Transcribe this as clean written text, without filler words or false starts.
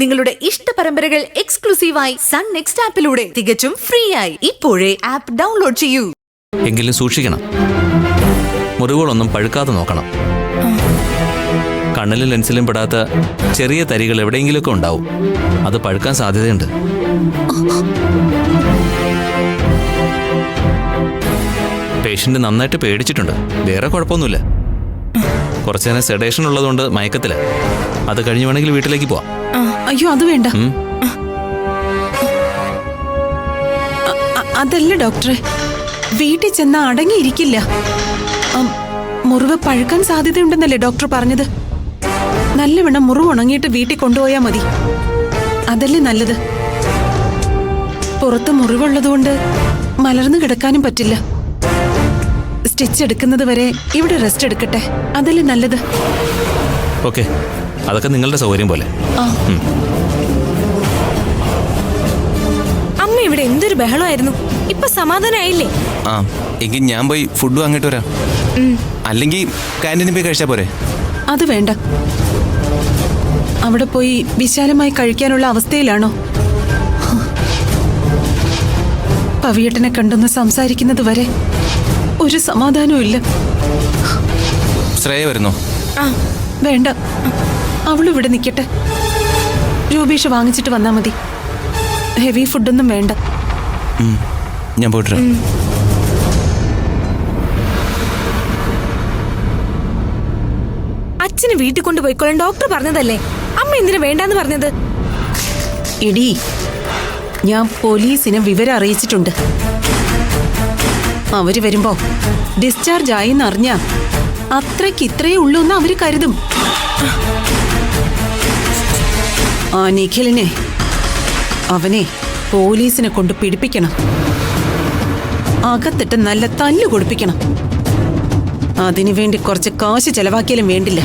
നിങ്ങളുടെ ഇഷ്ട പരമ്പരകൾ എക്സ്ക്ലൂസീവായി സൺ നെക്സ്റ്റ് ആപ്പിലൂടെ തികച്ചും ഫ്രീ ആയി ഇപ്പോഴേ ആപ്പ് ഡൗൺലോഡ് ചെയ്യൂ. എങ്കിലും സൂക്ഷിക്കണം. മുറിവുകളൊന്നും പഴുക്കാതെ നോക്കണം. കണ്ണിലും ലെൻസിലും പെടാത്ത ചെറിയ തരികൾ എവിടെയെങ്കിലുമൊക്കെ ഉണ്ടാവും. അത് പഴുക്കാൻ സാധ്യതയുണ്ട്. പേഷ്യന്റ് നന്നായിട്ട് പേടിച്ചിട്ടുണ്ട്. വേറെ കുഴപ്പമൊന്നുമില്ല. കുറച്ചു നേരം സെഡേഷൻ ഉള്ളതുകൊണ്ട് മയക്കത്തില്ല. അത് കഴിഞ്ഞ് വേണമെങ്കിൽ വീട്ടിലേക്ക് പോവാം. അയ്യോ, അത് വേണ്ട. അതല്ല ഡോക്ടറെ, വീട്ടിൽ ചെന്ന അടങ്ങിയിരിക്കില്ല. മുറിവ് പഴുക്കാൻ സാധ്യതയുണ്ടെന്നല്ലേ ഡോക്ടർ പറഞ്ഞത്? നല്ലവണ്ണം മുറിവ് ഉണങ്ങിയിട്ട് വീട്ടിൽ കൊണ്ടുപോയാൽ മതി. അതല്ലേ നല്ലത്. പുറത്ത് മുറിവുള്ളതുകൊണ്ട് മലർന്നു കിടക്കാനും പറ്റില്ല. സ്റ്റിച്ച് എടുക്കുന്നത് വരെ ഇവിടെ റെസ്റ്റ് എടുക്കട്ടെ. അതല്ലേ നല്ലത്. ഓക്കെ, അതൊക്കെ നിങ്ങളുടെ സൗകര്യം പോലെ. അമ്മ ഇവിടെ എന്തൊരു ബഹളമായിരുന്നു. ഇപ്പൊ സമാധാനായില്ലേ? ആ, എങ്കിൽ ഞാൻ പോയി ഫുഡ് വാങ്ങിട്ട് വരാം. അല്ലെങ്കിൽ ക്യാൻറ്റീനിൽ പോയി കഴിച്ചാൽ പോരെ? അത് വേണ്ട. അവിടെ പോയി വിശാലമായി കഴിക്കാനുള്ള അവസ്ഥയിലാണോ? പവിയേട്ടനെ കണ്ടൊന്ന് സംസാരിക്കുന്നത് വരെ ഒരു സമാധാനവും ഇല്ല. ശ്രേയ വരുന്നോ? വേണ്ട, അവളിവിടെ നിൽക്കട്ടെ. രൂപേഷ് വാങ്ങിച്ചിട്ട് വന്നാ മതി. ഹെവി ഫുഡൊന്നും വേണ്ട. ഞാൻ പോയിട്ട് അച്ഛന് വീട്ടിൽ കൊണ്ടുപോയിക്കോളാൻ ഡോക്ടർ പറഞ്ഞതല്ലേ. അമ്മ എന്തിനാ വേണ്ടാന്ന് പറഞ്ഞത്? എടീ, ഞാൻ പോലീസിനെ വിവരം അറിയിച്ചിട്ടുണ്ട്. അവര് വരുമ്പോ ഡിസ്ചാർജ് ആയിന്ന് അറിഞ്ഞാ അത്രയ്ക്ക് ഇത്രയേ ഉള്ളൂ എന്ന് അവര് കരുതും. ആ നിഖിലിനെ, അവനെ പോലീസിനെ കൊണ്ട് പിടിപ്പിക്കണം. അകത്തിട്ട് നല്ല തല്ലു കൊടുപ്പിക്കണം. അതിനുവേണ്ടി കുറച്ച് കാശ് ചെലവാക്കിയാലും വേണ്ടില്ല.